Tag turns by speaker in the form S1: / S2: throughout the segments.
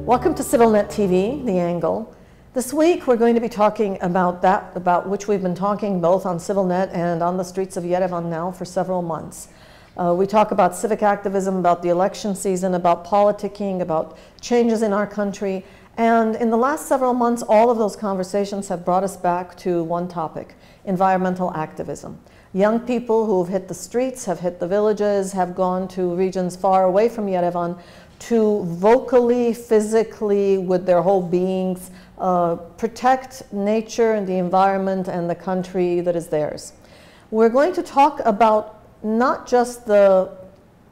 S1: Welcome to CivilNet TV, The Angle. This week we're going to be talking about which we've been talking both on CivilNet and on the streets of Yerevan now for several months. We talk about civic activism, about the election season, about politicking, about changes in our country. And in the last several months, all of those conversations have brought us back to one topic: environmental activism. Young people who have hit the streets, have hit the villages, have gone to regions far away from Yerevan to vocally, physically, with their whole beings, protect nature and the environment and the country that is theirs. We're going to talk about not just the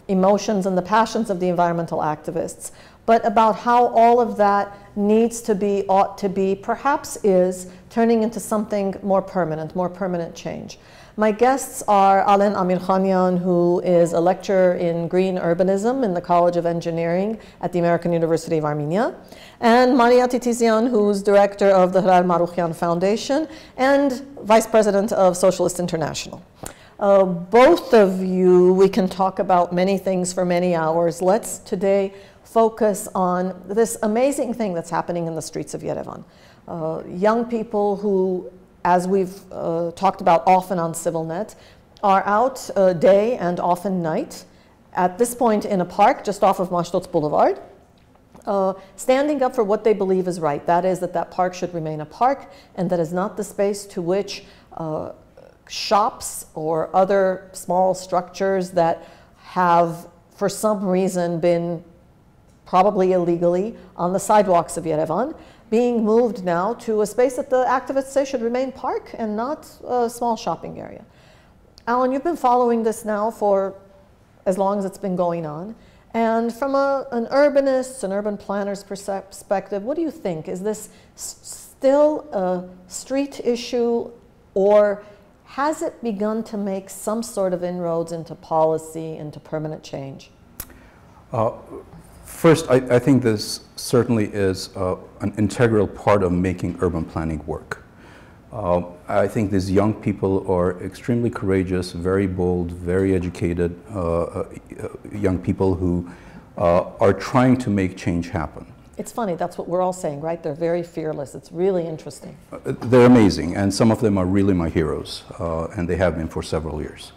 S1: emotions and the passions of the environmental activists, but about how all of that needs to be, ought to be, perhaps is, turning into something more permanent change. My guests are Alen Amirkhanian, who is a lecturer in green urbanism in the College of Engineering at the American University of Armenia, and Titizian, who's director of the Hrar Marukhyan Foundation and vice president of Socialist International. Both of you, we can talk about many things for many hours. Let's today focus on this amazing thing that's happening in the streets of Yerevan. Young people who, as we've talked about often on CivilNet, are out day and often night, at this point in a park just off of Masthtots Boulevard, standing up for what they believe is right. That is, that park should remain a park, and that is not the space to which shops or other small structures that have, for some reason, been probably illegally on the sidewalks of Yerevan, being moved now to a space that the activists say should remain park and not a small shopping area. Alen, you've been following this now for as long as it's been going on. And from an urbanist, an urban planner's perspective, what do you think? Is this still a street issue, or has it begun to make some sort of inroads into policy, into permanent change?
S2: First, I think this certainly is an integral part of making urban planning work. I think these young people are extremely courageous, very bold, very educated young people who are trying to make change happen.
S1: It's funny, that's what we're all saying, right? They're very fearless. It's really interesting.
S2: They're amazing, and some of them are really my heroes, and they have been for several years.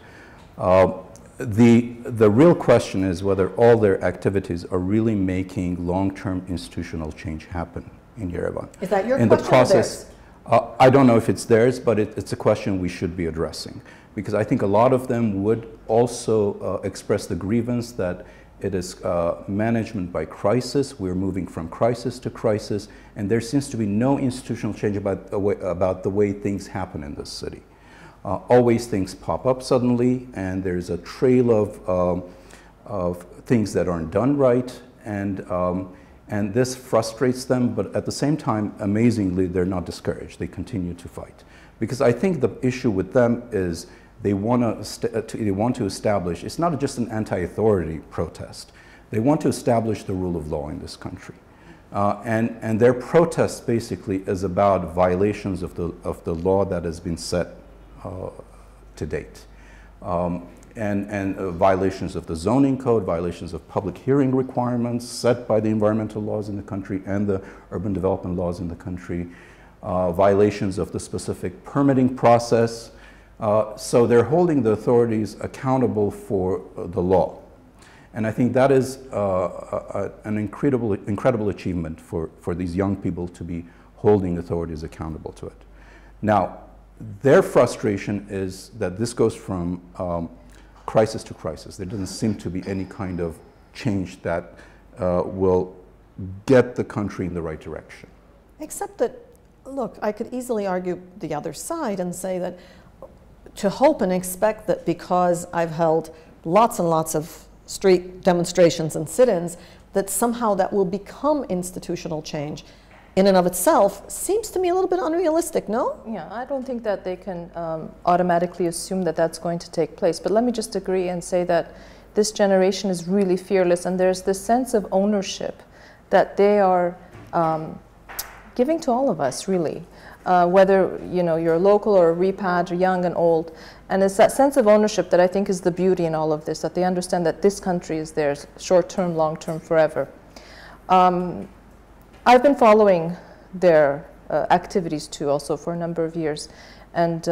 S2: The real question is whether all their activities are really making long-term institutional change happen in Yerevan.
S1: Is that your
S2: in
S1: question
S2: the process,
S1: or theirs?
S2: I don't know if it's theirs, but it's a question we should be addressing, because I think a lot of them would also express the grievance that it is management by crisis. We're moving from crisis to crisis, and there seems to be no institutional change about the way things happen in this city. Always things pop up suddenly, and there's a trail of things that aren't done right, and this frustrates them, but at the same time, amazingly, they're not discouraged. They continue to fight. Because I think the issue with them is they want to establish, it's not just an anti-authority protest. They want to establish the rule of law in this country. And their protest basically is about violations of the law that has been set to date. And violations of the zoning code, violations of public hearing requirements set by the environmental laws in the country and the urban development laws in the country, violations of the specific permitting process. So they're holding the authorities accountable for the law. And I think that is an incredible achievement for these young people to be holding authorities accountable to it. Now, their frustration is that this goes from crisis to crisis. There doesn't seem to be any kind of change that will get the country in the right direction.
S1: Except that, look, I could easily argue the other side and say that to hope and expect that because I've held lots and lots of street demonstrations and sit-ins, that somehow that will become institutional change in and of itself seems to me a little bit unrealistic, no?
S3: Yeah, I don't think that they can automatically assume that that's going to take place. But let me just agree and say that this generation is really fearless, and there's this sense of ownership that they are giving to all of us, really. Whether you're local or a repat or young and old. And it's that sense of ownership that I think is the beauty in all of this, that they understand that this country is theirs, short-term, long-term, forever. I've been following their activities too, also for a number of years, and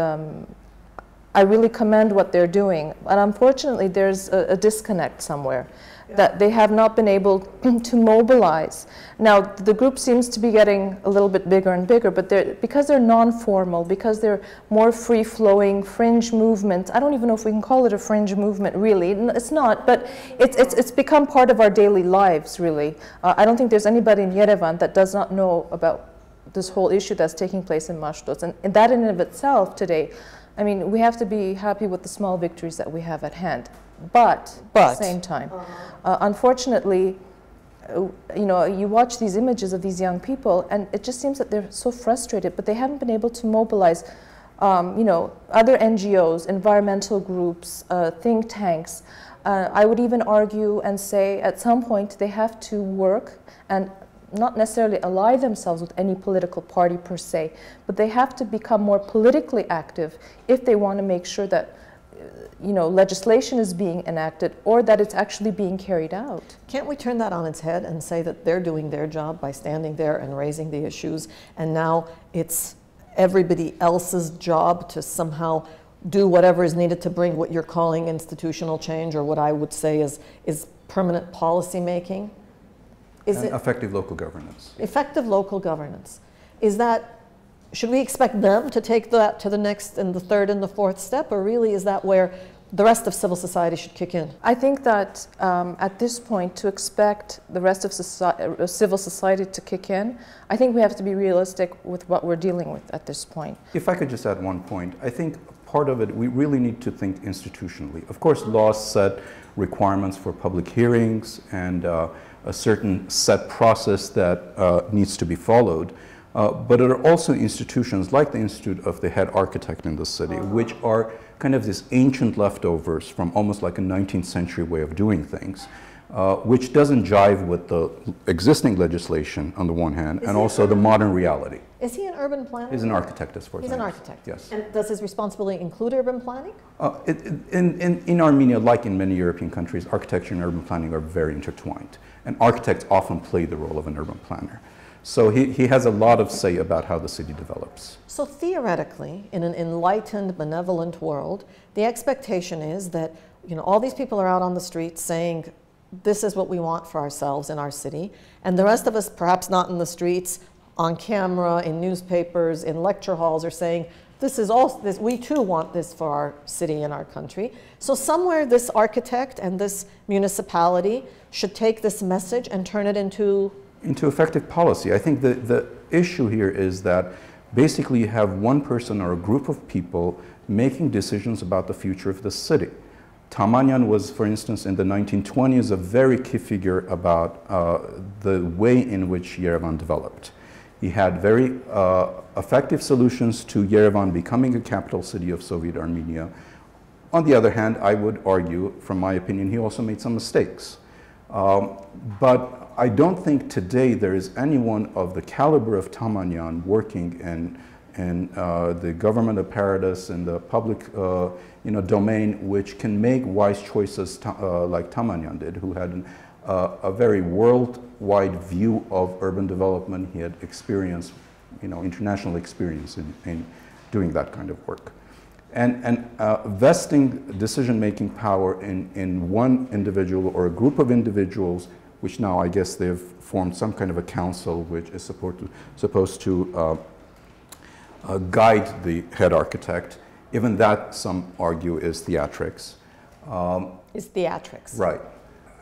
S3: I really commend what they're doing. But unfortunately, there's a disconnect somewhere, that they have not been able to mobilize. Now, the group seems to be getting a little bit bigger and bigger, but because they're non-formal, because they're more free-flowing fringe movements. I don't even know if we can call it a fringe movement, really. It's not, but it's become part of our daily lives, really. I don't think there's anybody in Yerevan that does not know about this whole issue that's taking place in Masthtots. And that in and of itself today, I mean, we have to be happy with the small victories that we have at hand. But at the same time, unfortunately, you know, you watch these images of these young people, and it just seems that they're so frustrated, but they haven't been able to mobilize, you know, other NGOs, environmental groups, think tanks. I would even argue and say at some point they have to work and not necessarily ally themselves with any political party per se, but they have to become more politically active if they want to make sure that you know, legislation is being enacted or that it's actually being carried out.
S1: Can't we turn that on its head and say that they're doing their job by standing there and raising the issues, and now it's everybody else's job to somehow do whatever is needed to bring what you're calling institutional change, or what I would say is permanent policy making? Is it
S2: effective local governance?
S1: Effective local governance. Is that, should we expect them to take that to the next and the third and the fourth step, or really is that where the rest of civil society should kick in?
S3: I think that at this point, to expect the rest of civil society to kick in, I think we have to be realistic with what we're dealing with at this point.
S2: If I could just add one point, I think part of it, we really need to think institutionally. Of course, laws set requirements for public hearings and a certain set process that needs to be followed. But there are also institutions like the Institute of the Head Architect in the city, which are kind of these ancient leftovers from almost like a 19th century way of doing things, which doesn't jive with the existing legislation on the one hand, and also the modern reality.
S1: Is he an urban planner?
S2: He's an architect, as far as I know.
S1: He's an architect.
S2: Yes.
S1: And does his responsibility include urban planning?
S2: In Armenia, like in many European countries, architecture and urban planning are very intertwined. And architects often play the role of an urban planner. So he has a lot of say about how the city develops.
S1: So theoretically, in an enlightened, benevolent world, the expectation is that, you know, all these people are out on the streets saying, this is what we want for ourselves in our city, and the rest of us, perhaps not in the streets, on camera, in newspapers, in lecture halls, are saying, this is all, this, we too want this for our city and our country. So somewhere this architect and this municipality should take this message and turn it into
S2: effective policy. I think the issue here is that basically you have one person or a group of people making decisions about the future of the city. Tamanyan was, for instance, in the 1920s, a very key figure about the way in which Yerevan developed. He had very effective solutions to Yerevan becoming a capital city of Soviet Armenia. On the other hand, I would argue, from my opinion, he also made some mistakes. But I don't think today there is anyone of the caliber of Tamanyan working in the government apparatus and the public domain which can make wise choices like Tamanyan did, who had a very worldwide view of urban development. He had experience, international experience in doing that kind of work. And vesting decision-making power in one individual or a group of individuals, which now I guess they've formed some kind of a council which is supposed to guide the head architect. Even that, some argue, is theatrics.
S1: Is theatrics.
S2: Right.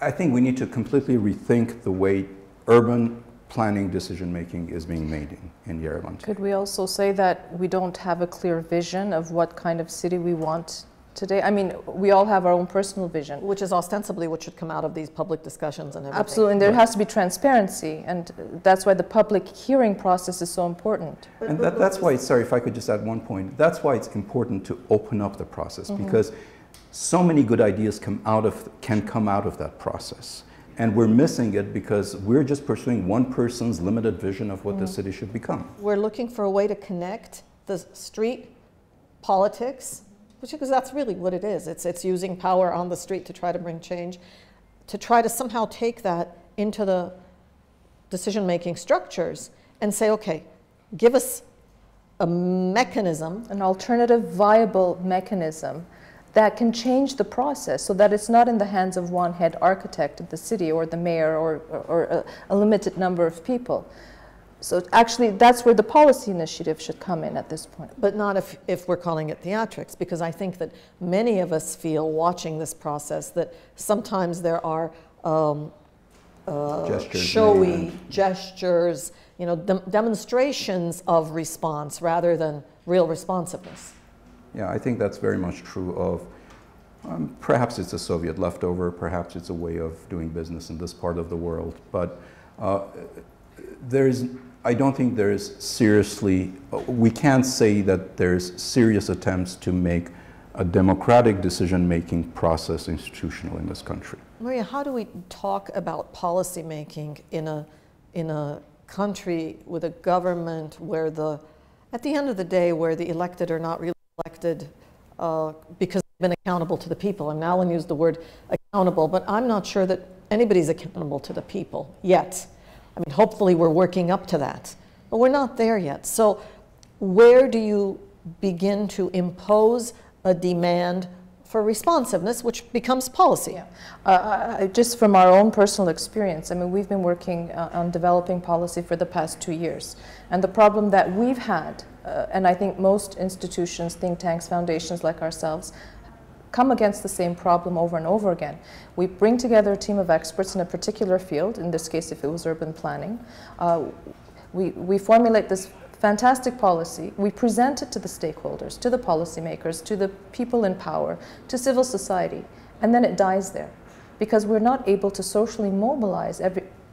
S2: I think we need to completely rethink the way urban planning decision-making is being made in Yerevan.
S3: Could we also say that we don't have a clear vision of what kind of city we want today? I mean, we all have our own personal vision.
S1: Which is ostensibly what should come out of these public discussions and everything.
S3: Absolutely, and there has to be transparency, and that's why the public hearing process is so important.
S2: And that's why, sorry, if I could just add one point, that's why it's important to open up the process, because so many good ideas can come out of that process. And we're missing it because we're just pursuing one person's limited vision of what the city should become.
S1: We're looking for a way to connect the street politics, because that's really what it is. It's using power on the street to try to bring change, to try to somehow take that into the decision-making structures and say, okay, give us a mechanism.
S3: An alternative viable mechanism that can change the process so that it's not in the hands of one head architect of the city or the mayor or a limited number of people. So actually, that's where the policy initiative should come in at this point.
S1: But not if we're calling it theatrics, because I think that many of us feel watching this process that sometimes there are showy gestures, you know, demonstrations of response rather than real responsiveness.
S2: Yeah, I think that's very much true of, perhaps it's a Soviet leftover, perhaps it's a way of doing business in this part of the world, but I don't think there is seriously, we can't say that there's serious attempts to make a democratic decision-making process institutional in this country.
S1: Maria, how do we talk about policy making in a country with a government where at the end of the day, where the elected are not really elected because they've been accountable to the people? And Alen used the word accountable, but I'm not sure that anybody's accountable to the people yet. I mean, hopefully we're working up to that, but we're not there yet. So where do you begin to impose a demand for responsiveness, which becomes policy?
S3: Yeah. Just from our own personal experience, I mean, we've been working on developing policy for the past 2 years. And the problem that we've had, and I think most institutions, think tanks, foundations like ourselves, come against the same problem over and over again. We bring together a team of experts in a particular field, in this case if it was urban planning. We formulate this fantastic policy, we present it to the stakeholders, to the policymakers, to the people in power, to civil society, and then it dies there. Because we're not able to socially mobilize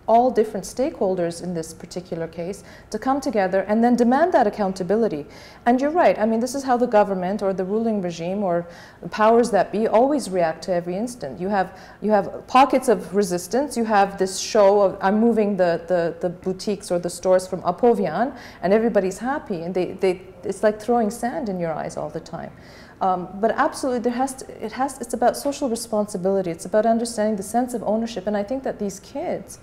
S3: all different stakeholders in this particular case to come together and then demand that accountability. And you're right, I mean, this is how the government or the ruling regime or the powers that be always react to every instant. You have pockets of resistance, you have this show of, I'm moving the boutiques or the stores from Apovian, and everybody's happy, and it's like throwing sand in your eyes all the time. But absolutely, it's about social responsibility, it's about understanding the sense of ownership, and I think that these kids,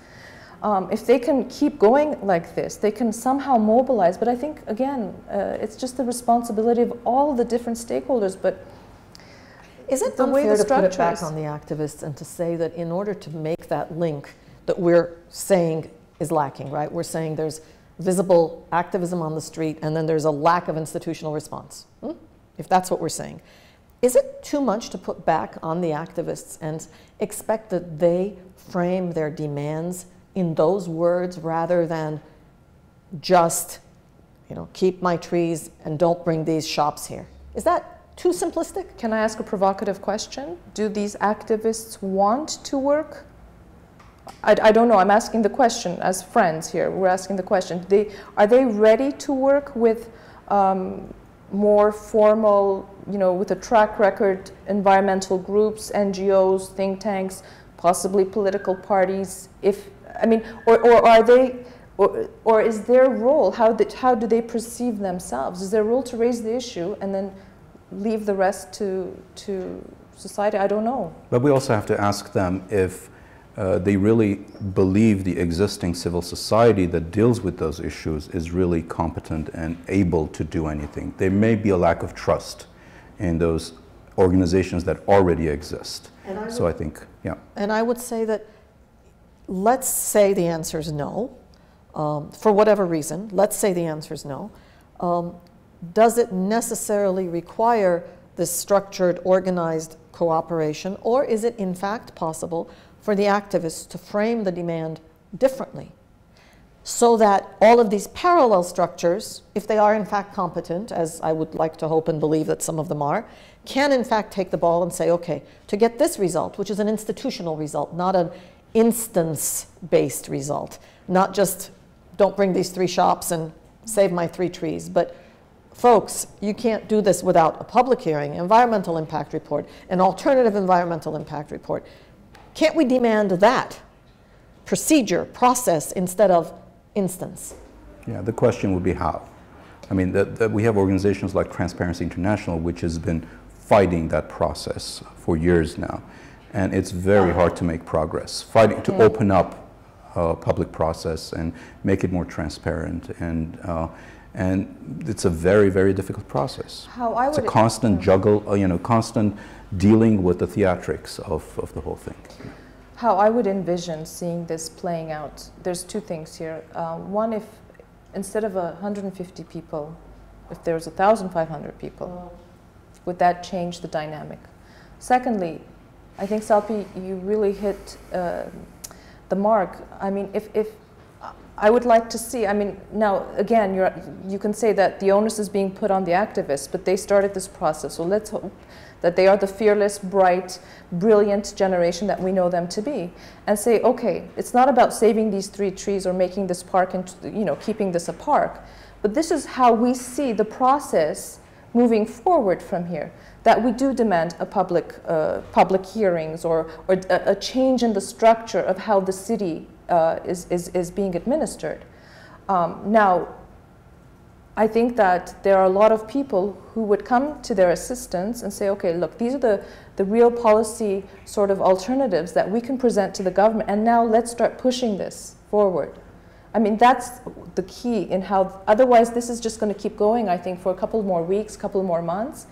S3: if they can keep going like this, they can somehow mobilize. But I think, again, it's just the responsibility of all the different stakeholders. But
S1: is it unfair to put it back on the activists and to say that in order to make that link that we're saying is lacking, right? We're saying there's visible activism on the street and then there's a lack of institutional response, if that's what we're saying. Is it too much to put back on the activists and expect that they frame their demands in those words rather than just, you know, keep my trees and don't bring these shops here? Is that too simplistic?
S3: Can I ask a provocative question? Do these activists want to work? I don't know, I'm asking the question as friends here. We're asking the question. Are they ready to work with more formal, you know, with a track record, environmental groups, NGOs, think tanks, possibly political parties? Or are they, or is their role, how do they perceive themselves? Is their role to raise the issue and then leave the rest to society? I don't know.
S2: But we also have to ask them if they really believe the existing civil society that deals with those issues is really competent and able to do anything. There may be a lack of trust in those organizations that already exist. So I think, yeah.
S1: And I would say that, let's say the answer is no, for whatever reason, let's say the answer is no. Does it necessarily require this structured, organized cooperation, or is it in fact possible for the activists to frame the demand differently so that all of these parallel structures, if they are in fact competent, as I would like to hope and believe that some of them are, can in fact take the ball and say, okay, to get this result, which is an institutional result, not an instance-based result, not just don't bring these 3 shops and save my 3 trees, but folks, you can't do this without a public hearing, environmental impact report, an alternative environmental impact report. Can't we demand that procedure, process, instead of instance?
S2: Yeah, the question would be how. I mean, we have organizations like Transparency International, which has been fighting that process for years now. And it's very hard to make progress, fighting to open up public process and make it more transparent. And it's a very, very difficult process. It's a constant juggle, constant dealing with the theatrics of the whole thing.
S3: How I would envision seeing this playing out, there's two things here. One, if instead of 150 people, if there was 1,500 people, would that change the dynamic? Secondly, I think, Salpi, you really hit the mark. I mean, if I would like to see, I mean, now, again, you can say that the onus is being put on the activists, but they started this process, so let's hope that they are the fearless, bright, brilliant generation that we know them to be, and say, okay, it's not about saving these 3 trees or making this park and, keeping this a park, but this is how we see the process moving forward from here, that we do demand a public hearings or a change in the structure of how the city is being administered. Now, I think that there are a lot of people who would come to their assistance and say, okay, look, these are the real policy sort of alternatives that we can present to the government, and now let's start pushing this forward. I mean, that's the key in how, otherwise this is just going to keep going, I think, for a couple more weeks, couple more months.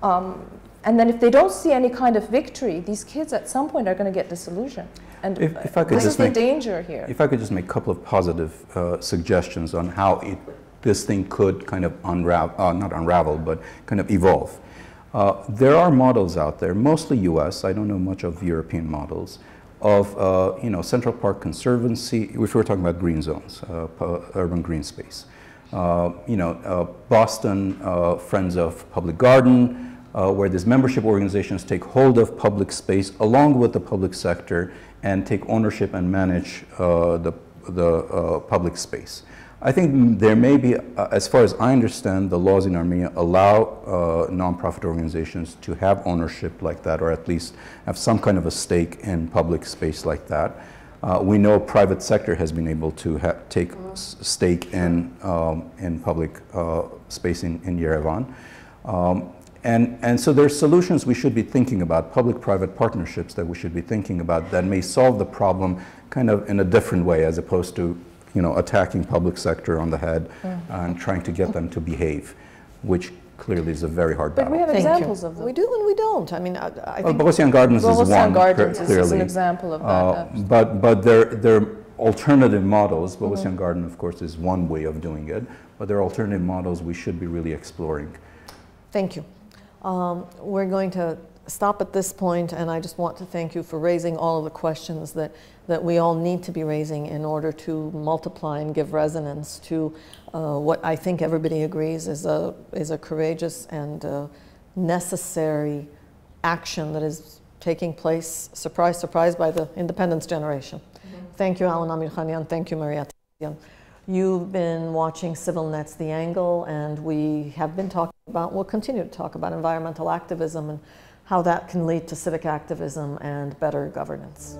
S3: And then if they don't see any kind of victory, these kids at some point are going to get disillusioned. And
S2: if I could
S3: this is the danger here.
S2: If I could just make a couple of positive suggestions on how this thing could kind of not unravel, but kind of evolve. There are models out there, mostly US, I don't know much of European models, of Central Park Conservancy, if we're talking about green zones, urban green space. Boston Friends of Public Garden, where these membership organizations take hold of public space along with the public sector and take ownership and manage the public space. I think there may be, as far as I understand, the laws in Armenia allow nonprofit organizations to have ownership like that, or at least have some kind of a stake in public space like that. We know private sector has been able to take stake in public space in Yerevan. And so there's solutions we should be thinking about, public-private partnerships that we should be thinking about that may solve the problem kind of in a different way, as opposed to attacking public sector on the head and trying to get them to behave, which clearly is a very hard battle.
S3: But we have examples of them.
S1: We do and we don't. I mean, I think
S2: Bogosian Gardens is one,
S3: Gardens
S2: clearly.
S3: is an example of that.
S2: But there are alternative models. Bogosian Garden, of course, is one way of doing it, but there are alternative models we should be really exploring.
S1: Thank you. We're going to stop at this point, and I just want to thank you for raising all of the questions that we all need to be raising in order to multiply and give resonance to what I think everybody agrees is a courageous and necessary action that is taking place, surprise, surprise, by the independence generation. Thank you, Alen Amirkhanian. Thank you, Maria Titizian. You've been watching CivilNet's The Angle, and we have been talking about, we'll continue to talk about environmental activism and how that can lead to civic activism and better governance.